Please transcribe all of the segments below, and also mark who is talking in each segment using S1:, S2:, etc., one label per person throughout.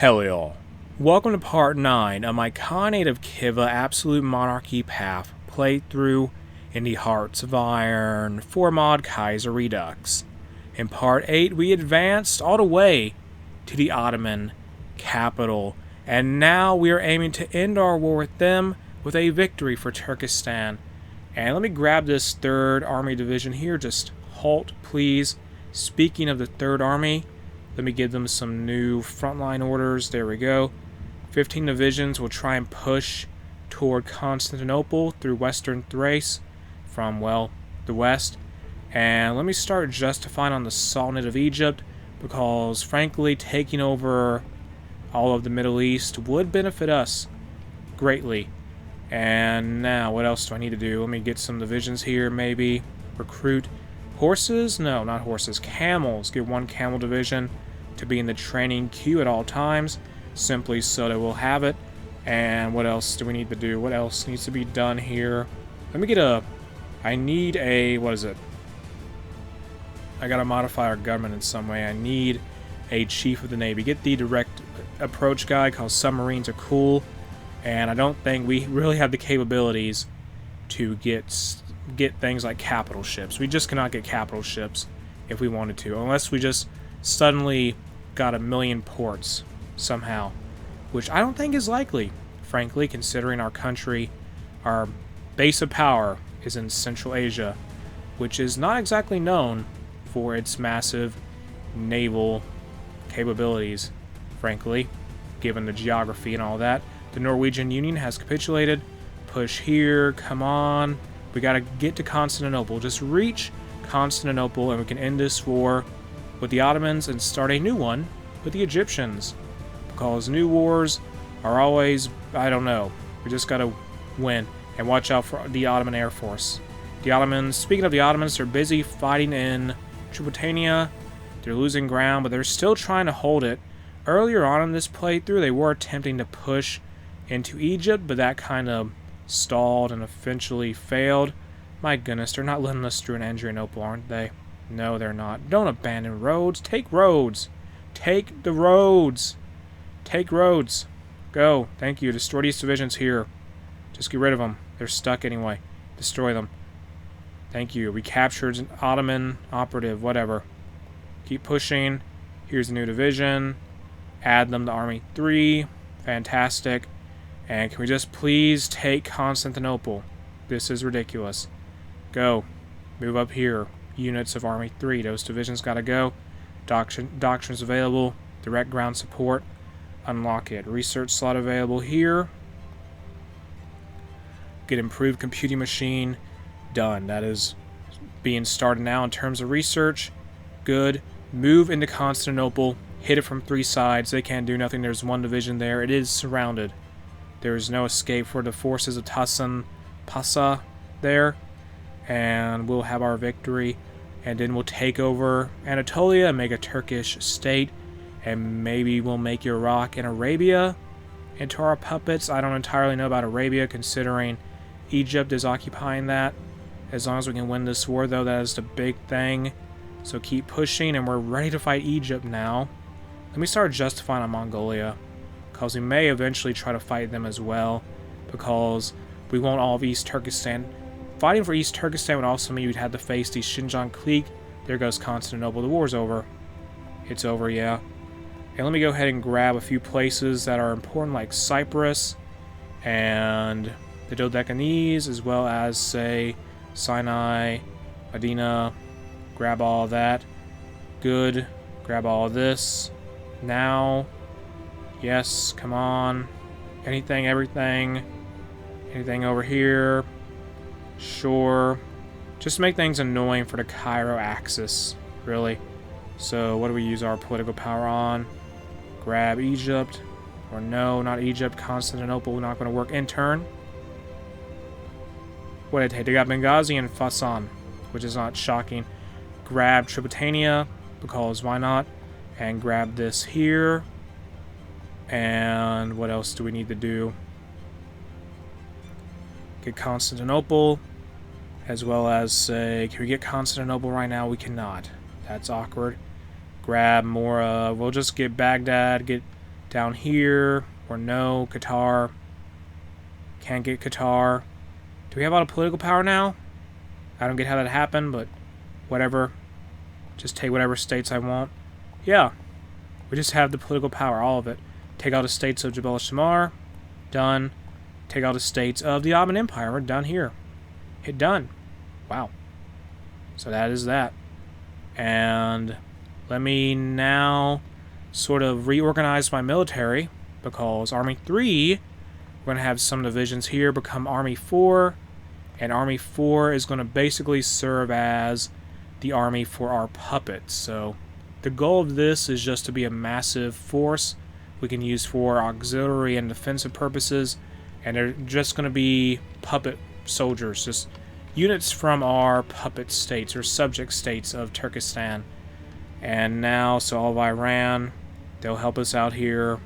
S1: Hello y'all. Welcome to part 9 of my Khanate of Khiva Absolute Monarchy Path playthrough in the Hearts of Iron 4 mod Kaiserredux. In part 8 we advanced all the way to the Ottoman capital, and now we are aiming to end our war with them with a victory for Turkestan. And let me grab this 3rd Army Division here. Just halt please. Speaking of the 3rd Army, let me give them some new frontline orders. There we go. 15 divisions will try and push toward Constantinople through Western Thrace from, well, the west. And let me start justifying on the Sultanate of Egypt, because frankly taking over all of the Middle East would benefit us greatly. And now what else do I need to do? Let me get some divisions here, maybe. Recruit horses? No, not horses. Camels. Get 1 camel division to be in the training queue at all times, simply so that we'll have it. And what else do we need to do? What else needs to be done here? Let me get a... I need a... what is it? I gotta modify our government in some way. I need a chief of the Navy. Get the direct approach guy, because submarines are cool. And I don't think we really have the capabilities to get things like capital ships. We just cannot get capital ships if we wanted to, unless we just suddenly got 1,000,000 ports somehow, which I don't think is likely, frankly, considering our country, our base of power is in Central Asia, which is not exactly known for its massive naval capabilities, frankly, given the geography and all that. The Norwegian Union has capitulated. Push here, come on. We gotta get to Constantinople. Just reach Constantinople and we can end this war with the Ottomans and start a new one with the Egyptians. Because new wars are always, I don't know, we just gotta win. And watch out for the Ottoman Air Force. The Ottomans, speaking of the Ottomans, they're busy fighting in Tripolitania. They're losing ground, but they're still trying to hold it. Earlier on in this playthrough, they were attempting to push into Egypt, but that kind of stalled and eventually failed. My goodness, they're not letting us through an Adrianople, aren't they? No, they're not. Don't abandon roads. Take roads. Take the roads. Take roads. Go. Thank you. Destroy these divisions here. Just get rid of them. They're stuck anyway. Destroy them. Thank you. We captured an Ottoman operative. Whatever. Keep pushing. Here's a new division. Add them to Army 3. Fantastic. And can we just please take Constantinople? This is ridiculous. Go. Move up here. Units of Army 3. Those divisions gotta go. Doctrines available. Direct ground support. Unlock it. Research slot available here. Get improved computing machine. Done. That is being started now in terms of research. Good. Move into Constantinople. Hit it from 3 sides. They can't do nothing. There's 1 division there. It is surrounded. There is no escape for the forces of Tassan Pasa there. And we'll have our victory. And then we'll take over Anatolia and make a Turkish state. And maybe we'll make Iraq and Arabia into our puppets. I don't entirely know about Arabia, considering Egypt is occupying that. As long as we can win this war, though, that is the big thing. So keep pushing, and we're ready to fight Egypt now. Let me start justifying on Mongolia, because we may eventually try to fight them as well, because we want all of East Turkestan. Fighting for East Turkestan would also mean we'd have to face the Xinjiang clique. There goes Constantinople. The war's over. It's over, yeah. And let me go ahead and grab a few places that are important, like Cyprus and the Dodecanese, as well as, say, Sinai, Medina. Grab all of that. Good. Grab all of this. Now. Yes, come on. Anything, everything. Anything over here. Sure. Just make things annoying for the Cairo axis, really. So what do we use our political power on? Grab Egypt. Or no, not Egypt. Constantinople, not going to work. In turn. What did it take? They got Benghazi and Fasan, which is not shocking. Grab Tripolitania, because why not? And grab this here. And what else do we need to do? Get Constantinople. As well as, say, can we get Constantinople right now? We cannot. That's awkward. grab more we'll just get Baghdad, get Down here, or no, Qatar. Can't get Qatar. Do we have a lot of political power now? I don't get how that happened, but whatever. Just take whatever states I want. Yeah, we just have the political power, all of it. Take out the states of Jebel Shamar. Done. Take out the states of the Ottoman Empire. We're done here. Hit done. Wow. So that is that. And let me now sort of reorganize my military, because Army 3, we're going to have some divisions here become Army 4, and Army 4 is going to basically serve as the army for our puppets. So the goal of this is just to be a massive force we can use for auxiliary and defensive purposes, and they're just going to be puppet soldiers, just units from our puppet states or subject states of Turkestan. And now, so all of Iran, they'll help us out here.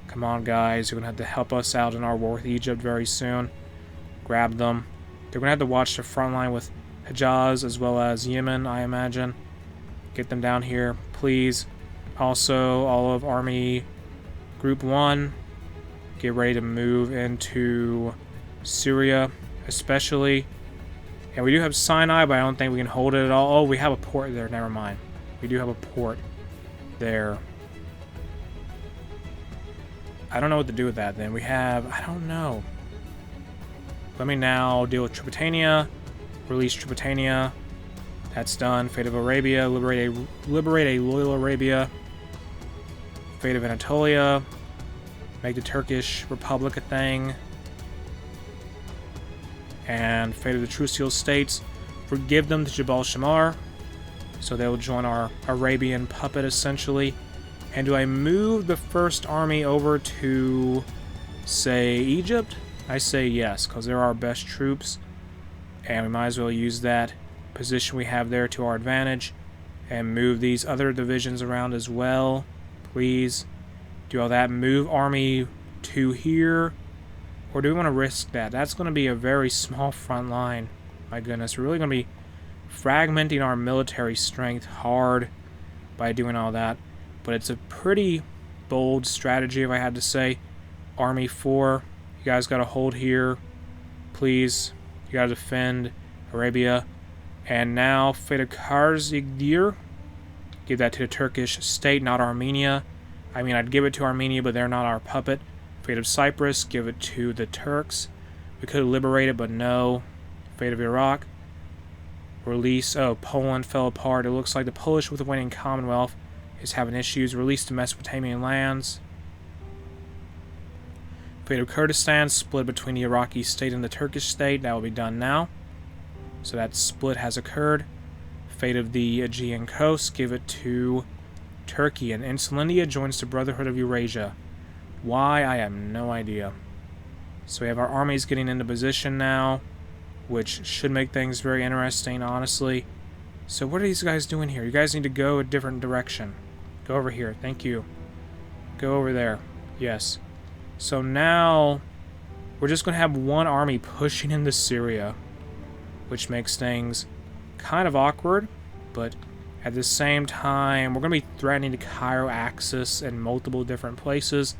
S1: Come on, guys, you're going to have to help us out in our war with Egypt very soon. Grab them. They're going to have to watch the front line with Hejaz as well as Yemen, I imagine. Get them down here, please. Also, all of Army Group 1, get ready to move into Syria, especially. And we do have Sinai, but I don't think we can hold it at all. Oh, we have a port there, never mind. We do have a port there. I don't know what to do with that then. We have, I don't know. Let me now deal with Tripolitania. Release Tripolitania. That's done. Fate of Arabia. Liberate a loyal Arabia. Fate of Anatolia. Make the Turkish Republic a thing. And Fate of the Trucial States. Forgive them to Jebel Shamar. So they will join our Arabian puppet, essentially. And do I move the first army over to, say, Egypt? I say yes, because they're our best troops. And we might as well use that position we have there to our advantage. And move these other divisions around as well. Please. Do all that. Move Army 2 here. Or do we want to risk that? That's going to be a very small front line. My goodness, we're really going to be fragmenting our military strength hard by doing all that. But it's a pretty bold strategy, if I had to say. Army 4, you guys got to hold here. Please. You got to defend Arabia. And now, Fate of Kaiserredux. Give that to the Turkish state, not Armenia. I mean, I'd give it to Armenia, but they're not our puppet. Fate of Cyprus, give it to the Turks. We could have liberated, but no. Fate of Iraq. Release. Oh, Poland fell apart. It looks like the Polish-Lithuanian Commonwealth is having issues. Release to Mesopotamian lands. Fate of Kurdistan, split between the Iraqi state and the Turkish state. That will be done now. So that split has occurred. Fate of the Aegean coast, give it to Turkey. And Insulindia joins the Brotherhood of Eurasia. Why? I have no idea. So we have our armies getting into position now, which should make things very interesting, honestly. So what are these guys doing here? You guys need to go a different direction. Go over here. Thank you. Go over there. Yes. So now we're just going to have one army pushing into Syria, which makes things kind of awkward, but at the same time, we're going to be threatening the Cairo axis in multiple different places.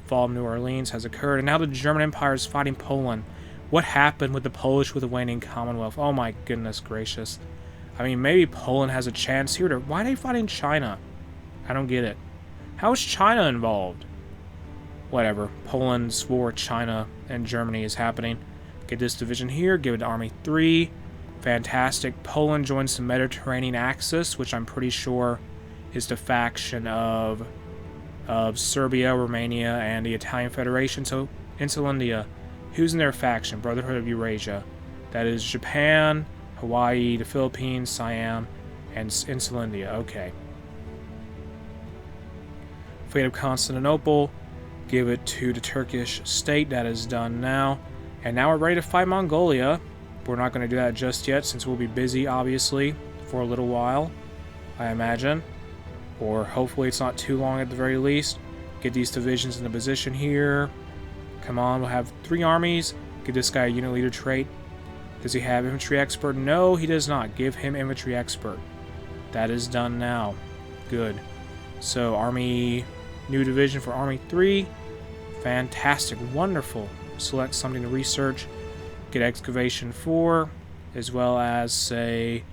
S1: Fall of New Orleans has occurred, and now the German Empire is fighting Poland. What happened with the Polish-Lithuanian Commonwealth? Oh my goodness gracious. I mean, maybe Poland has a chance here to... Why are they fighting China? I don't get it. How is China involved? Whatever. Poland's war with China and Germany is happening. Get this division here. Give it to Army 3. Fantastic. Poland joins the Mediterranean Axis, which I'm pretty sure is the faction of Serbia, Romania, and the Italian Federation. So, Insulindia. Who's in their faction? Brotherhood of Eurasia. That is Japan, Hawaii, the Philippines, Siam, and Insulindia. Okay. Fate of Constantinople. Give it to the Turkish state. That is done now. And now we're ready to fight Mongolia. We're not going to do that just yet, since we'll be busy, obviously, for a little while, I imagine. Or hopefully it's not too long at the very least. Get these divisions into position here. Come on, we'll have 3 armies. Give this guy a unit leader trait. Does he have infantry expert? No, he does not. Give him infantry expert. That is done now. Good. So, army New division for Army 3. Fantastic. Wonderful. Select something to research. Get excavation 4. As well as, say,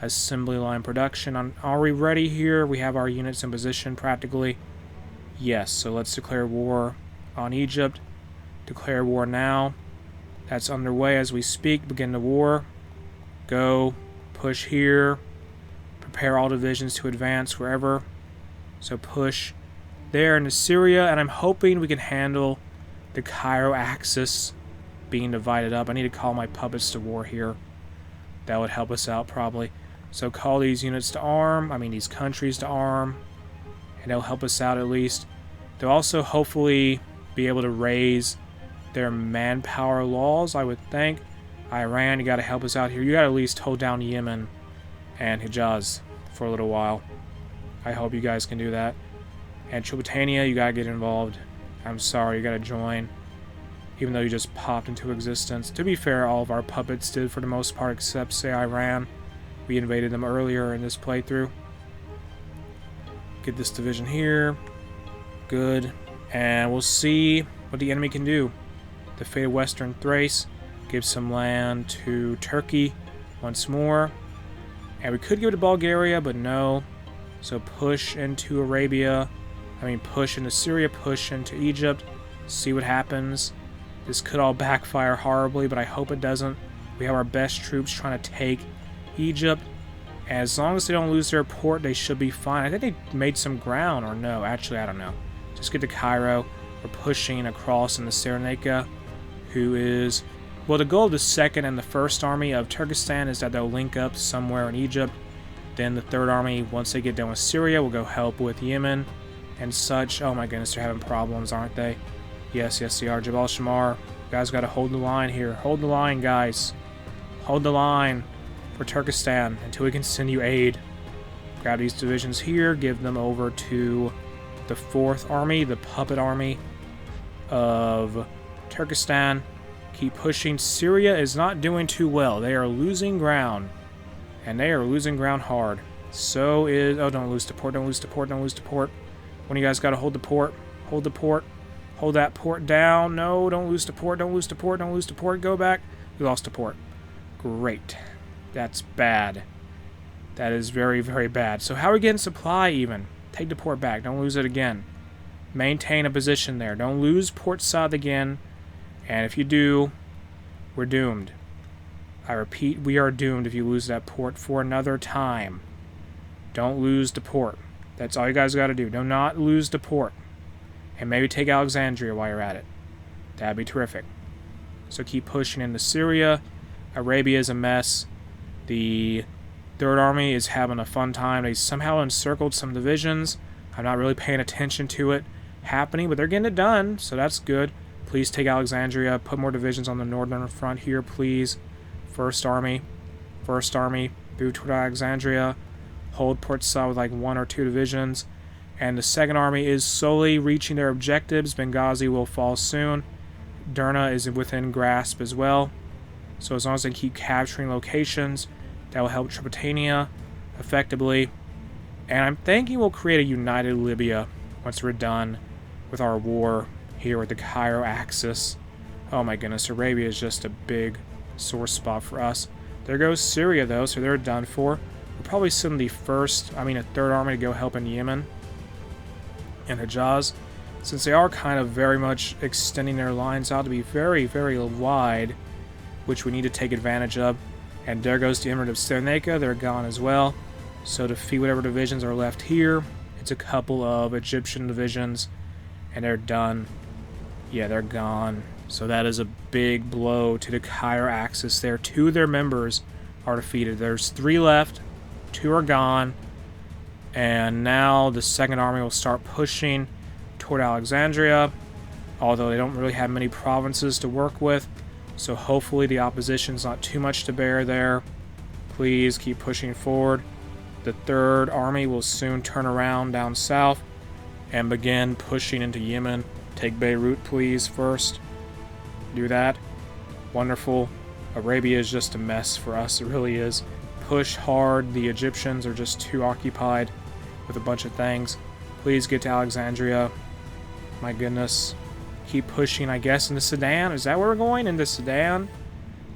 S1: assembly line production. Are we ready here? We have our units in position practically. Yes, so let's declare war on Egypt. Declare war now. That's underway as we speak. Begin the war. Go. Push here. Prepare all divisions to advance wherever. So push there into Syria, and I'm hoping we can handle the Cairo axis being divided up. I need to call my puppets to war here. That would help us out probably. So call these units to arm, these countries to arm, and they'll help us out at least. They'll also hopefully be able to raise their manpower laws, I would think. Iran, you gotta help us out here. You gotta at least hold down Yemen and Hijaz for a little while. I hope you guys can do that. And Tripolitania, you gotta get involved. I'm sorry, you gotta join. Even though you just popped into existence. To be fair, all of our puppets did for the most part, except, say, Iran. We invaded them earlier in this playthrough. Get this division here. Good. And we'll see what the enemy can do. The fate of Western Thrace. Give some land to Turkey once more. And we could give it to Bulgaria, but no. So push into Arabia. Push into Syria, push into Egypt. See what happens. This could all backfire horribly, but I hope it doesn't. We have our best troops trying to take Egypt. And as long as they don't lose their port, they should be fine. I think they made some ground, or no. Actually, I don't know. Just get to Cairo. We're pushing across into Cyrenaica, who is... Well, the goal of the second and the first army of Turkestan is that they'll link up somewhere in Egypt. Then the third army, once they get done with Syria, will go help with Yemen and such. Oh my goodness, they're having problems, aren't they? Yes, they are. Jabal Shamar. You guys got to hold the line here. Hold the line, guys. Hold the line for Turkestan until we can send you aid. Grab these divisions here. Give them over to the 4th Army, the puppet army of Turkestan. Keep pushing. Syria is not doing too well. They are losing ground. And they are losing ground hard. So is... Oh, don't lose the port. Don't lose the port. Don't lose the port. One of you guys got to hold the port. Hold the port. Hold that port down. No, don't lose the port. Don't lose the port. Don't lose the port. Go back. We lost the port. Great. That's bad. That is very, very bad. So how are we getting supply even? Take the port back. Don't lose it again. Maintain a position there. Don't lose Port Saad again. And if you do, we're doomed. I repeat, we are doomed if you lose that port for another time. Don't lose the port. That's all you guys got to do. Do not lose the port. And maybe take Alexandria while you're at it. That'd be terrific. So keep pushing into Syria. Arabia is a mess. The 3rd Army is having a fun time. They somehow encircled some divisions. I'm not really paying attention to it happening, but they're getting it done, so that's good. Please take Alexandria. Put more divisions on the northern front here, please. 1st Army. 1st Army. Move toward Alexandria. Hold Port Said with like 1 or 2 divisions. And the 2nd Army is slowly reaching their objectives. Benghazi will fall soon. Derna is within grasp as well. So as long as they keep capturing locations, that will help Tripolitania effectively. And I'm thinking we'll create a united Libya once we're done with our war here with the Cairo axis. Oh my goodness, Arabia is just a big sore spot for us. There goes Syria though, so they're done for. We'll probably send the 3rd Army to go help in Yemen and Hijaz, since they are kind of very much extending their lines out to be very, very wide, which we need to take advantage of. And there goes the Emirate of Cyrenaica. They're gone as well. So defeat whatever divisions are left here. It's a couple of Egyptian divisions, and they're done. Yeah, they're gone. So that is a big blow to the Cairo axis there. 2 of their members are defeated. There's 3 left. 2 are gone. And now the 2nd Army will start pushing toward Alexandria, although they don't really have many provinces to work with. So hopefully the opposition's not too much to bear there. Please keep pushing forward. The 3rd Army will soon turn around down south and begin pushing into Yemen. Take Beirut, please, first. Do that. Wonderful. Arabia is just a mess for us. It really is. Push hard. The Egyptians are just too occupied with a bunch of things. Please get to Alexandria. My goodness. Keep pushing, I guess, into Sudan. Is that where we're going? Into Sudan?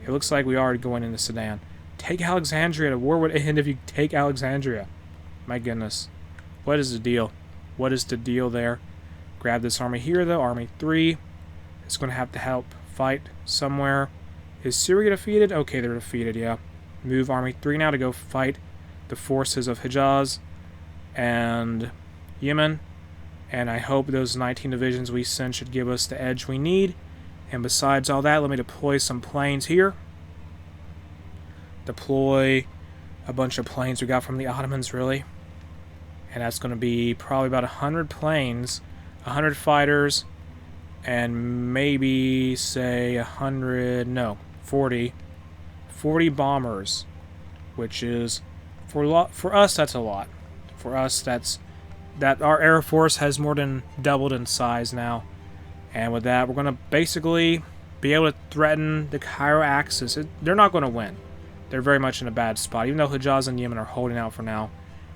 S1: It looks like we are going into Sudan. Take Alexandria. The war would end if you take Alexandria. My goodness. What is the deal? What is the deal there? Grab this army here, though. Army 3. It's going to have to help fight somewhere. Is Syria defeated? Okay, they're defeated, yeah. Move Army 3 now to go fight the forces of Hijaz and Yemen. And I hope those 19 divisions we send should give us the edge we need. And besides all that, let me deploy some planes here. Deploy a bunch of planes we got from the Ottomans, really. And that's going to be probably about 100 planes, 100 fighters, and maybe, say, 40 bombers, which is, for us, that's a lot. For us, that our Air Force has more than doubled in size now. And with that, we're going to basically be able to threaten the Cairo Axis. They're not going to win. They're very much in a bad spot. Even though Hijaz and Yemen are holding out for now,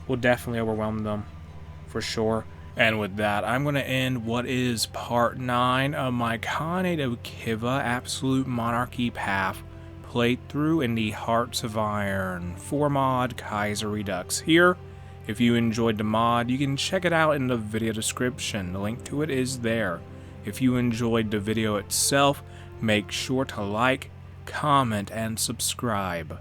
S1: we'll definitely overwhelm them, for sure. And with that, I'm going to end what is part 9 of my Khanate of Khiva Absolute Monarchy Path playthrough in the Hearts of Iron 4 mod Kaiserredux. Here, if you enjoyed the mod, you can check it out in the video description. The link to it is there. If you enjoyed the video itself, make sure to like, comment, and subscribe.